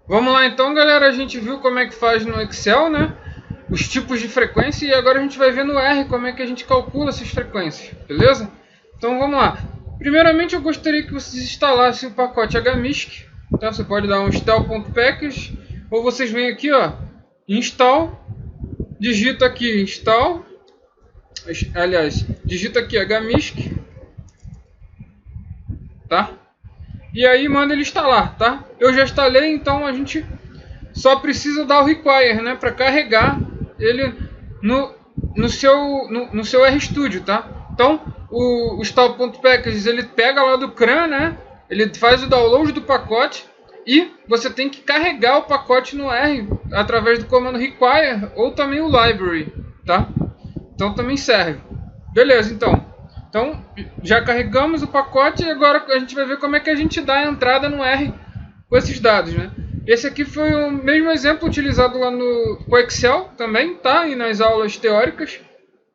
Vamos lá então, galera. A gente viu como é que faz no Excel, né? Os tipos de frequência, e agora a gente vai ver no R como é que a gente calcula essas frequências, beleza? Então vamos lá. Primeiramente eu gostaria que vocês instalassem o pacote HMISC, tá? Você pode dar um install.package, ou vocês vêm aqui, ó, install, digita aqui install, aliás, digita aqui HMISC, tá? E aí manda ele instalar, tá? Eu já instalei, então a gente só precisa dar o require, né, para carregar ele no seu RStudio, tá? Então o install.package ele pega lá do CRAN, né? Ele faz o download do pacote e você tem que carregar o pacote no R através do comando require ou também o library, tá? Então também serve. Beleza, então já carregamos o pacote e agora a gente vai ver como é que a gente dá a entrada no R com esses dados, né? Esse aqui foi o mesmo exemplo utilizado lá no Excel também, tá? E nas aulas teóricas,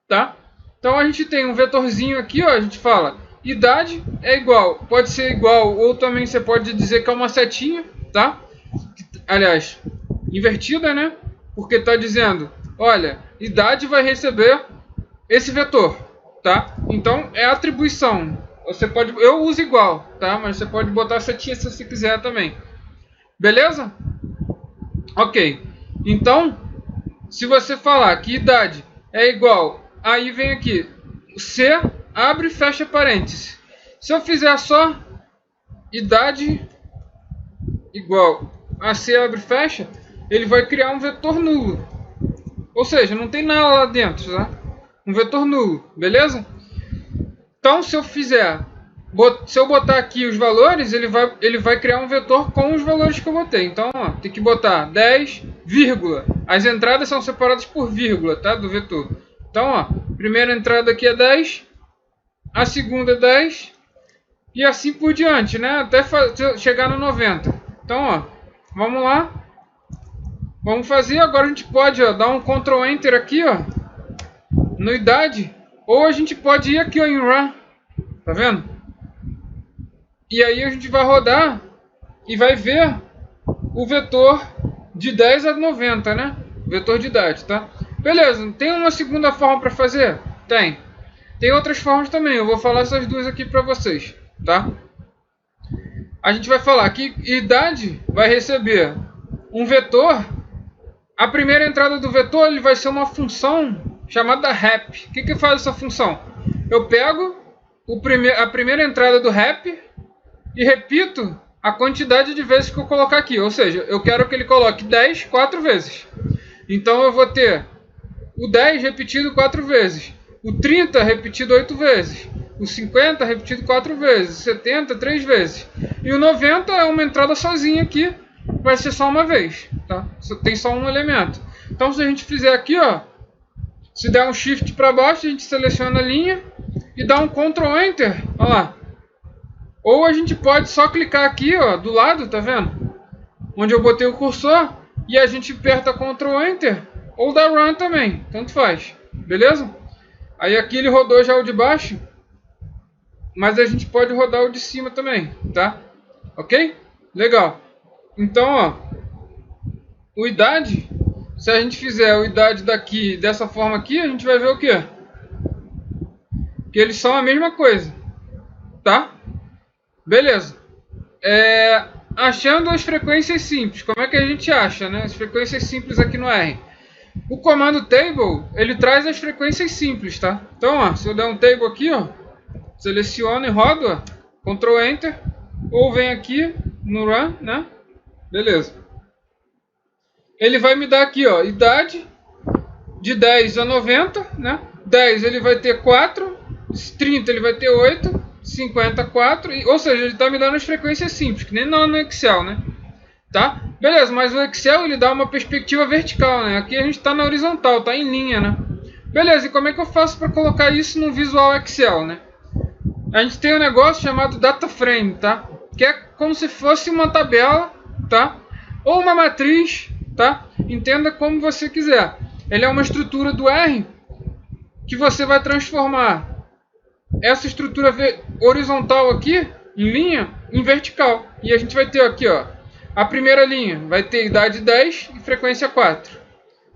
tá? Então a gente tem um vetorzinho aqui, ó, a gente fala idade é igual, pode ser igual ou também você pode dizer que é uma setinha, tá? Aliás, invertida, né? Porque está dizendo, olha, idade vai receber esse vetor, tá? Então é atribuição. Você pode, eu uso igual, tá? Mas você pode botar setinha se você quiser também. Beleza? Ok. Então, se você falar que idade é igual, aí vem aqui, C, abre e fecha parênteses. Se eu fizer só idade igual a C, abre e fecha, ele vai criar um vetor nulo. Ou seja, não tem nada lá dentro, tá? Um vetor nulo, beleza? Então, se eu botar aqui os valores, ele vai criar um vetor com os valores que eu botei. Então, ó, tem que botar 10, vírgula. As entradas são separadas por vírgula, tá? Do vetor. Então, ó, primeira entrada aqui é 10, a segunda é 10 e assim por diante, né? Até chegar no 90. Então, ó, vamos lá. Vamos fazer. Agora a gente pode, ó, dar um Ctrl Enter aqui, ó, no idade, ou a gente pode ir aqui, ó, em Run. Tá vendo? E aí a gente vai rodar e vai ver o vetor de 10 a 90, né? Vetor de idade, tá? Beleza, tem uma segunda forma para fazer? Tem. Tem outras formas também, eu vou falar essas duas aqui para vocês, tá? A gente vai falar que idade vai receber um vetor. A primeira entrada do vetor ele vai ser uma função chamada rep. O que faz essa função? Eu pego a primeira entrada do rep e repito a quantidade de vezes que eu colocar aqui. Ou seja, eu quero que ele coloque 10 4 vezes. Então eu vou ter o 10 repetido 4 vezes, o 30 repetido 8 vezes, o 50 repetido 4 vezes, o 70 3 vezes. E o 90 é uma entrada sozinha aqui, vai ser só uma vez, tá? Tem só um elemento. Então se a gente fizer aqui, ó, se der um shift para baixo, a gente seleciona a linha e dá um Ctrl Enter, olha lá. Ou a gente pode só clicar aqui, ó, do lado, tá vendo? Onde eu botei o cursor e a gente aperta Ctrl Enter ou dá Run também, tanto faz, beleza? Aí aqui ele rodou já o de baixo, mas a gente pode rodar o de cima também, tá? Ok? Legal. Então, ó, o idade, se a gente fizer o idade daqui dessa forma aqui, a gente vai ver o quê? Que eles são a mesma coisa, tá? Beleza. Achando as frequências simples, como é que a gente acha, né? As frequências simples aqui no R. O comando table, ele traz as frequências simples, tá? Então, ó, se eu der um table aqui, ó, seleciono e rodo, ó, Ctrl Enter, ou vem aqui no Run, né? Beleza. Ele vai me dar aqui, ó, idade de 10 a 90, né? 10 ele vai ter 4, 30 ele vai ter 8, 54, ou seja, ele está me dando as frequências simples, que nem no Excel, né? Tá? Beleza, mas o Excel ele dá uma perspectiva vertical, né? Aqui a gente está na horizontal, tá em linha, né? Beleza, e como é que eu faço para colocar isso no Visual Excel, né? A gente tem um negócio chamado Data Frame, tá? Que é como se fosse uma tabela, tá? Ou uma matriz, tá? Entenda como você quiser. Ele é uma estrutura do R que você vai transformar essa estrutura horizontal aqui, em linha, em vertical. E a gente vai ter aqui, ó, A primeira linha vai ter idade 10 e frequência 4.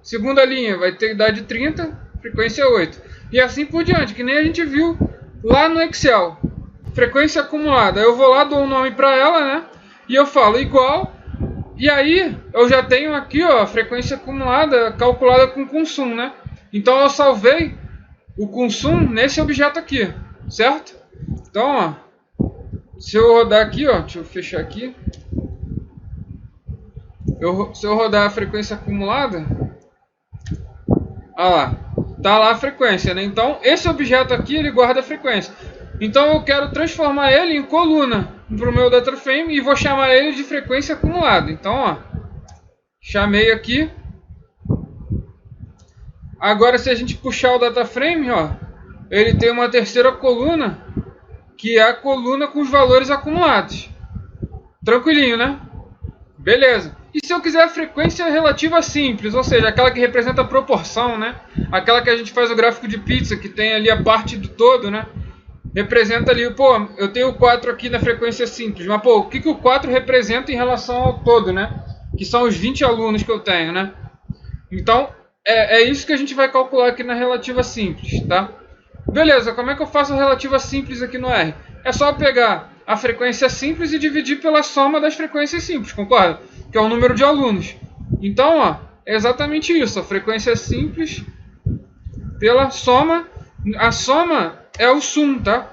Segunda linha vai ter idade 30, frequência 8. E assim por diante, que nem a gente viu lá no Excel. Frequência acumulada. Eu vou lá, dou um nome para ela, né? E eu falo igual. E aí eu já tenho aqui, ó, a frequência acumulada calculada com consumo, né? Então eu salvei o consumo nesse objeto aqui, certo? Então, ó, se eu rodar aqui, ó, deixa eu fechar aqui. Se eu rodar a frequência acumulada, olha lá, tá lá a frequência, né? Então esse objeto aqui ele guarda a frequência. Então eu quero transformar ele em coluna para o meu data frame e vou chamar ele de frequência acumulada. Então, ó, chamei aqui. Agora se a gente puxar o data frame, ó, ele tem uma terceira coluna, que é a coluna com os valores acumulados. Tranquilinho, né? Beleza. E se eu quiser a frequência relativa simples, ou seja, aquela que representa a proporção, né? Aquela que a gente faz o gráfico de pizza, que tem ali a parte do todo, né? Representa ali, pô, eu tenho o 4 aqui na frequência simples, mas pô, o que o 4 representa em relação ao todo, né? Que são os 20 alunos que eu tenho, né? Então, é isso que a gente vai calcular aqui na relativa simples, tá? Beleza, como é que eu faço a relativa simples aqui no R? É só pegar a frequência simples e dividir pela soma das frequências simples, concorda? Que é o número de alunos. Então, ó, é exatamente isso, a frequência simples pela soma. A soma é o sum, tá?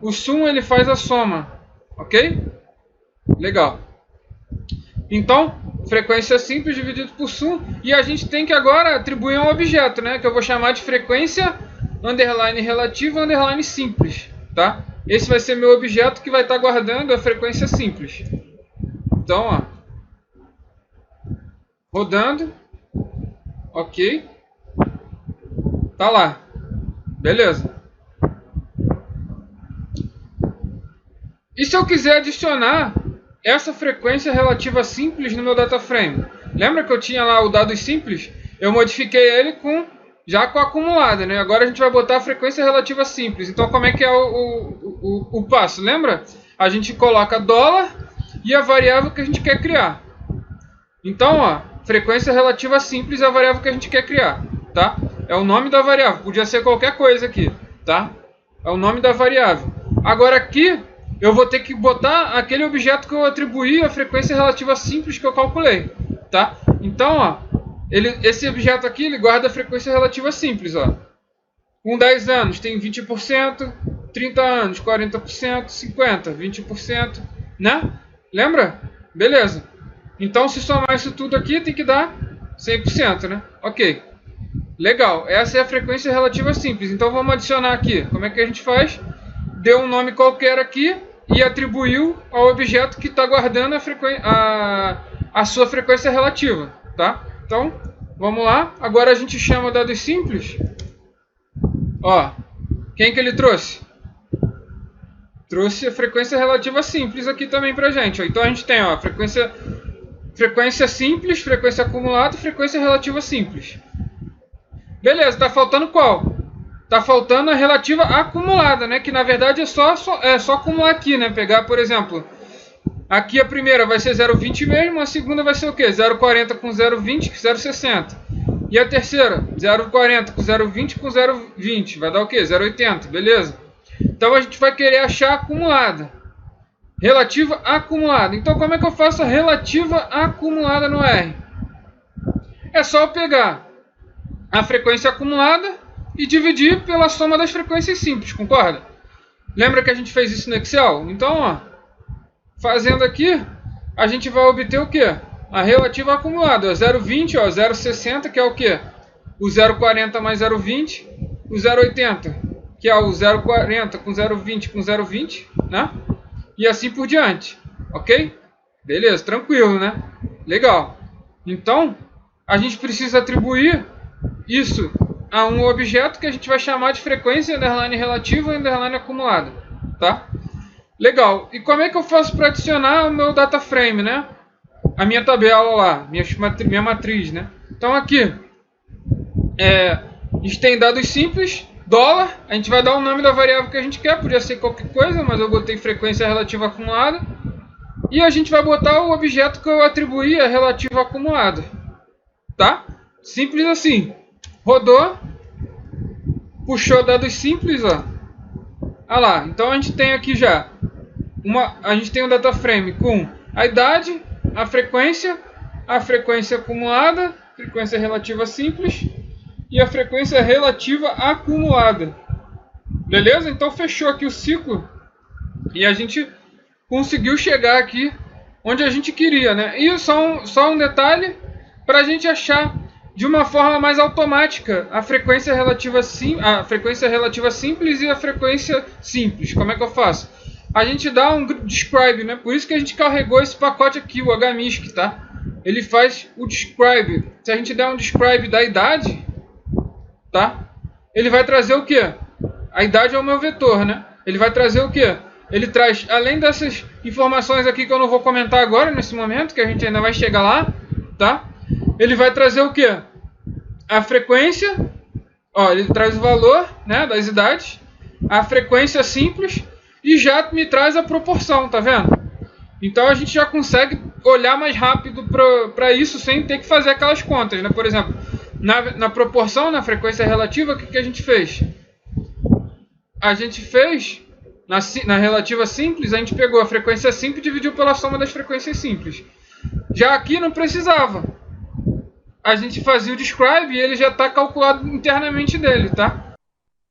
O sum ele faz a soma, ok? Legal. Então, frequência simples dividido por sum. E a gente tem que agora atribuir um objeto, né? Que eu vou chamar de frequência underline relativa underline simples, tá? Esse vai ser meu objeto que vai estar guardando a frequência simples. Então, ó, rodando, ok, tá lá, beleza. E se eu quiser adicionar essa frequência relativa simples no meu data frame? Lembra que eu tinha lá o dados simples? Eu modifiquei ele já com a acumulada, né? Agora a gente vai botar a frequência relativa simples. Então como é que é o passo? Lembra? A gente coloca dólar e a variável que a gente quer criar. Então, ó, frequência relativa simples é a variável que a gente quer criar, tá? É o nome da variável. Podia ser qualquer coisa aqui, tá? É o nome da variável. Agora aqui eu vou ter que botar aquele objeto que eu atribuí a frequência relativa simples que eu calculei, tá? Então, ó, esse objeto aqui ele guarda a frequência relativa simples, ó. Com 10 anos tem 20%, 30 anos 40%, 50%, 20%, né? Lembra? Beleza. Então, se somar isso tudo aqui, tem que dar 100%, né? Ok. Legal. Essa é a frequência relativa simples. Então, vamos adicionar aqui. Como é que a gente faz? Deu um nome qualquer aqui e atribuiu ao objeto que está guardando a sua frequência relativa, tá? Então, vamos lá. Agora a gente chama dados simples. Ó, quem que ele trouxe? Trouxe a frequência relativa simples aqui também pra gente. Ó. Então, a gente tem, ó, frequência simples, frequência acumulada e frequência relativa simples. Beleza, tá faltando qual? Tá faltando a relativa acumulada, né? Que na verdade é só acumular aqui, né? Pegar, por exemplo, aqui a primeira vai ser 0,20 mesmo, a segunda vai ser o quê? 0,40 com 0,20, 0,60. E a terceira, 0,40 com 0,20 com 0,20, vai dar o quê? 0,80, beleza? Então a gente vai querer achar a acumulada. Relativa acumulada. Então como é que eu faço a relativa acumulada no R? É só eu pegar a frequência acumulada e dividir pela soma das frequências simples, concorda? Lembra que a gente fez isso no Excel? Então, ó, fazendo aqui, a gente vai obter o quê? A relativa acumulada, 0,20, ó, 0,60, que é o quê? O 0,40 mais 0,20, o 0,80, que é o 0,40 com 0,20 com 0,20, né? E assim por diante, ok? Beleza, tranquilo, né? Legal. Então, a gente precisa atribuir isso a um objeto que a gente vai chamar de frequência underline relativa e underline acumulada, tá? Legal. E como é que eu faço para adicionar o meu data frame, né? A minha tabela lá, minha matriz, né? Então aqui, a gente tem dados simples, dólar, a gente vai dar o nome da variável que a gente quer, podia ser qualquer coisa, mas eu botei frequência relativa acumulada. E a gente vai botar o objeto que eu atribuí a relativo acumulado. Tá? Simples assim. Rodou, puxou dados simples, ó. Ah lá, então a gente tem aqui já a gente tem um data frame com a idade, a frequência acumulada, frequência relativa simples e a frequência relativa acumulada. Beleza? Então fechou aqui o ciclo e a gente conseguiu chegar aqui onde a gente queria, né? E só um detalhe para a gente achar de uma forma mais automática a frequência relativa simples e a frequência simples. Como é que eu faço? A gente dá um describe, né? Por isso que a gente carregou esse pacote aqui, o HMISC, tá? Ele faz o describe. Se a gente der um describe da idade, tá? Ele vai trazer o quê? A idade é o meu vetor, né? Ele vai trazer o quê? Ele traz, além dessas informações aqui que eu não vou comentar agora, nesse momento, que a gente ainda vai chegar lá, tá? Ele vai trazer o quê? A frequência, ó, ele traz o valor, né, das idades, a frequência simples e já me traz a proporção, tá vendo? Então a gente já consegue olhar mais rápido para isso sem ter que fazer aquelas contas, né? Por exemplo, na proporção, na frequência relativa, o que a gente fez? A gente fez, na relativa simples, a gente pegou a frequência simples e dividiu pela soma das frequências simples. Já aqui não precisava. A gente fazia o describe e ele já está calculado internamente dele, tá?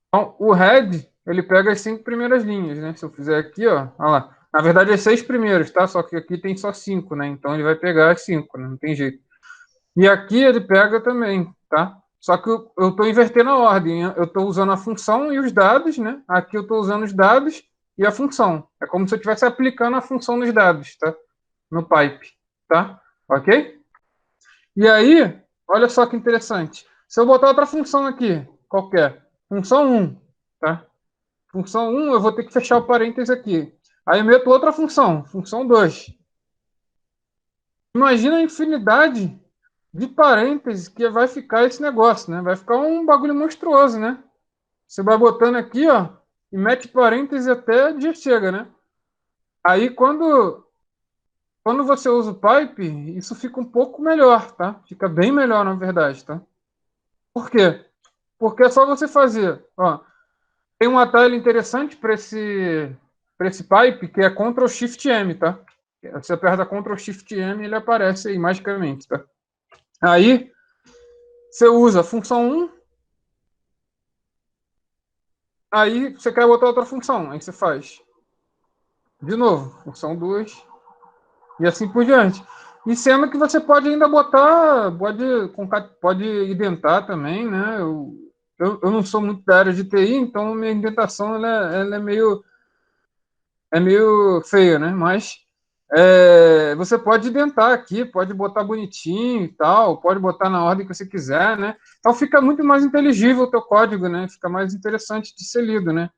Então, o head, ele pega as 5 primeiras linhas, né? Se eu fizer aqui, ó, olha lá. Na verdade, é 6 primeiros, tá? Só que aqui tem só 5, né? Então, ele vai pegar as 5, né? Não tem jeito. E aqui ele pega também, tá? Só que eu estou invertendo a ordem. Eu estou usando a função e os dados, né? Aqui eu estou usando os dados e a função. É como se eu estivesse aplicando a função nos dados, tá? No pipe, tá? Ok? E aí, olha só que interessante. Se eu botar outra função aqui, qualquer, função 1, tá? Função 1, eu vou ter que fechar o parênteses aqui. Aí eu meto outra função 2. Imagina a infinidade de parênteses que vai ficar esse negócio, né? Vai ficar um bagulho monstruoso, né? Você vai botando aqui, ó, e mete parênteses até dia chega, né? Aí quando você usa o pipe, isso fica um pouco melhor, tá? Fica bem melhor, na verdade, tá? Por quê? Porque é só você fazer, ó, tem um atalho interessante para esse pipe que é Ctrl Shift M, tá? Você aperta Ctrl Shift M e ele aparece aí magicamente, tá? Aí você usa a função 1, aí você quer botar outra função, aí você faz de novo, função 2 e assim por diante. E sendo que você pode ainda botar, pode identar também, né? Eu não sou muito da área de TI, então minha indentação ela é meio feia, né? Mas você pode identar aqui, pode botar bonitinho e tal, pode botar na ordem que você quiser, né? Então fica muito mais inteligível o teu código, né? Fica mais interessante de ser lido, né?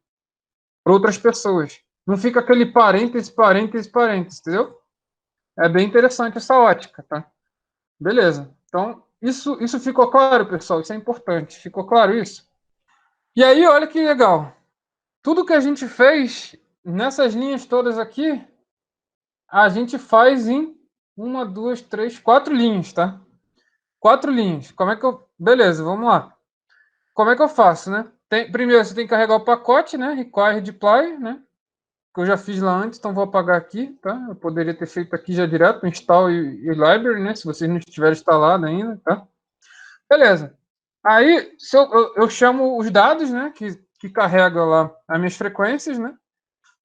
Para outras pessoas. Não fica aquele parênteses, parênteses, parênteses, entendeu? É bem interessante essa ótica, tá? Beleza. Então, isso ficou claro, pessoal? Isso é importante. Ficou claro isso? E aí, olha que legal. Tudo que a gente fez nessas linhas todas aqui, a gente faz em 1, 2, 3, 4 linhas, tá? 4 linhas. Como é que eu... Beleza, vamos lá. Como é que eu faço, né? Primeiro, você tem que carregar o pacote, né? Require deploy, né? Que eu já fiz lá antes, então vou apagar aqui, tá? Eu poderia ter feito aqui já direto, install e library, né? Se vocês não estiverem instalado ainda, tá? Beleza. Aí, se eu chamo os dados, né? Que carrega lá as minhas frequências, né?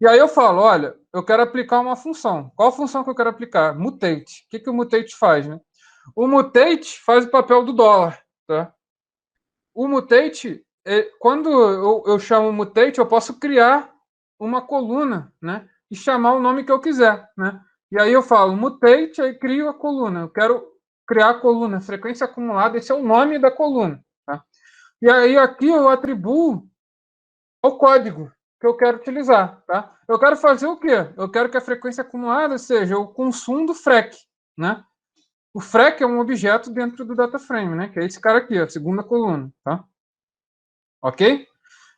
E aí eu falo, olha, eu quero aplicar uma função. Qual função que eu quero aplicar? Mutate. O que o mutate faz, né? O mutate faz o papel do dólar, tá? O mutate, quando eu chamo mutate, eu posso criar uma coluna, né? E chamar o nome que eu quiser, né? E aí eu falo mutate, aí crio a coluna. Eu quero criar a coluna, frequência acumulada, esse é o nome da coluna, tá? E aí aqui eu atribuo o código que eu quero utilizar, tá? Eu quero fazer o quê? Eu quero que a frequência acumulada seja o consumo do FREC, né? O FREC é um objeto dentro do data frame, né? Que é esse cara aqui, a segunda coluna, tá? Ok?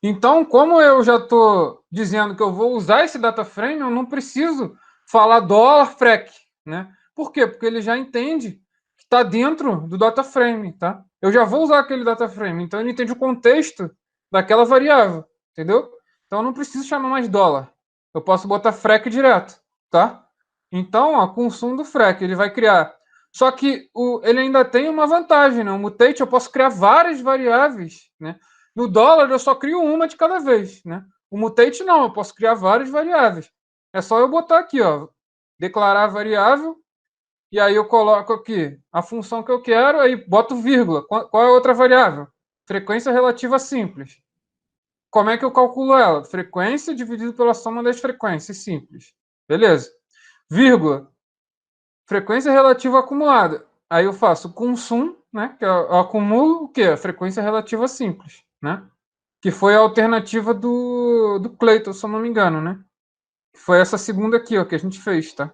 Então, como eu já estou dizendo que eu vou usar esse data frame, eu não preciso falar dólar frec, né? Por quê? Porque ele já entende que está dentro do data frame, tá? Eu já vou usar aquele data frame, então ele entende o contexto daquela variável, entendeu? Então eu não preciso chamar mais dólar. Eu posso botar frec direto, tá? Então, ó, com o sum do frec, ele vai criar. Só que ele ainda tem uma vantagem, né? O mutate eu posso criar várias variáveis, né? No dólar eu só crio uma de cada vez, né? O mutate não, eu posso criar várias variáveis. É só eu botar aqui, ó, declarar variável, e aí eu coloco aqui a função que eu quero, aí boto vírgula. Qual é a outra variável? Frequência relativa simples. Como é que eu calculo ela? Frequência dividido pela soma das frequências simples. Beleza. Vírgula. Frequência relativa acumulada. Aí eu faço com sum, né? Que eu acumulo o quê? A frequência relativa simples, né? Que foi a alternativa do Clayton, se eu não me engano, né? Foi essa segunda aqui, ó, que a gente fez, tá?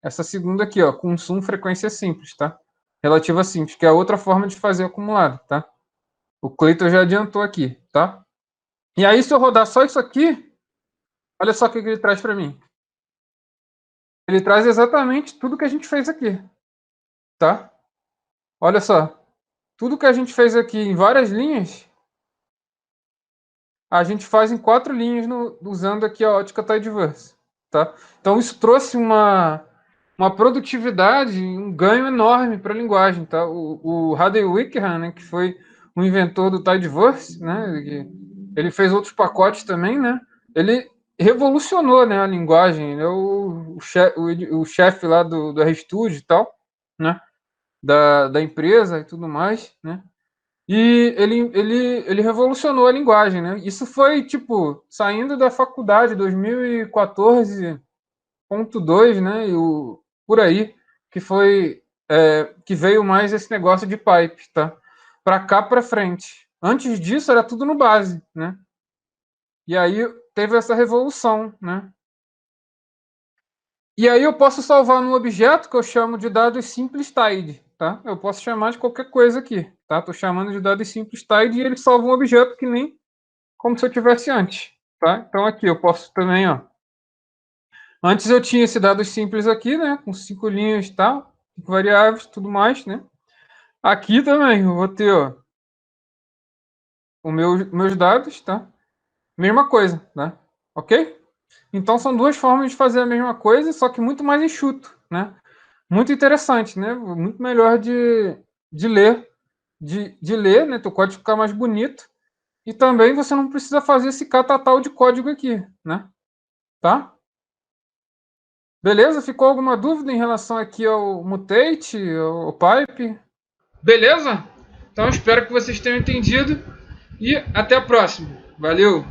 Essa segunda aqui, ó, com sum frequência simples, tá? Relativa simples, que é a outra forma de fazer acumulado, tá? O Clayton já adiantou aqui, tá? E aí, se eu rodar só isso aqui, olha só o que ele traz para mim. Ele traz exatamente tudo que a gente fez aqui, tá? Olha só. Tudo que a gente fez aqui em várias linhas, a gente faz em 4 linhas usando aqui a ótica Tidyverse, tá? Então isso trouxe uma produtividade, um ganho enorme para a linguagem, tá? O Hadley Wickham, né, que foi o inventor do Tidyverse, né? Ele fez outros pacotes também, né? Ele revolucionou, né, a linguagem, ele é o chefe lá do RStudio e tal, né? Da empresa e tudo mais, né? E ele revolucionou a linguagem, né? Isso foi, tipo, saindo da faculdade, 2014.2, né? Por aí, que foi que veio mais esse negócio de pipe, tá? Para cá para frente. Antes disso era tudo no base, né? E aí teve essa revolução, né? E aí eu posso salvar num objeto que eu chamo de dados simples tidy, tá? Eu posso chamar de qualquer coisa aqui, tá? Tô chamando de dados simples tidy e ele salva um objeto que nem como se eu tivesse antes, tá? Então aqui eu posso também, ó. Antes eu tinha esse dados simples aqui, né? Com 5 linhas e tal, 5 variáveis, tudo mais, né? Aqui também eu vou ter, ó, os meus dados, tá? Mesma coisa, tá? Ok? Então são duas formas de fazer a mesma coisa, só que muito mais enxuto, né? Muito interessante, né? Muito melhor de ler, de ler, né? Teu código ficar mais bonito. E também você não precisa fazer esse catatal de código aqui, né? Tá? Beleza? Ficou alguma dúvida em relação aqui ao mutate, ao pipe? Beleza? Então espero que vocês tenham entendido e até a próxima. Valeu!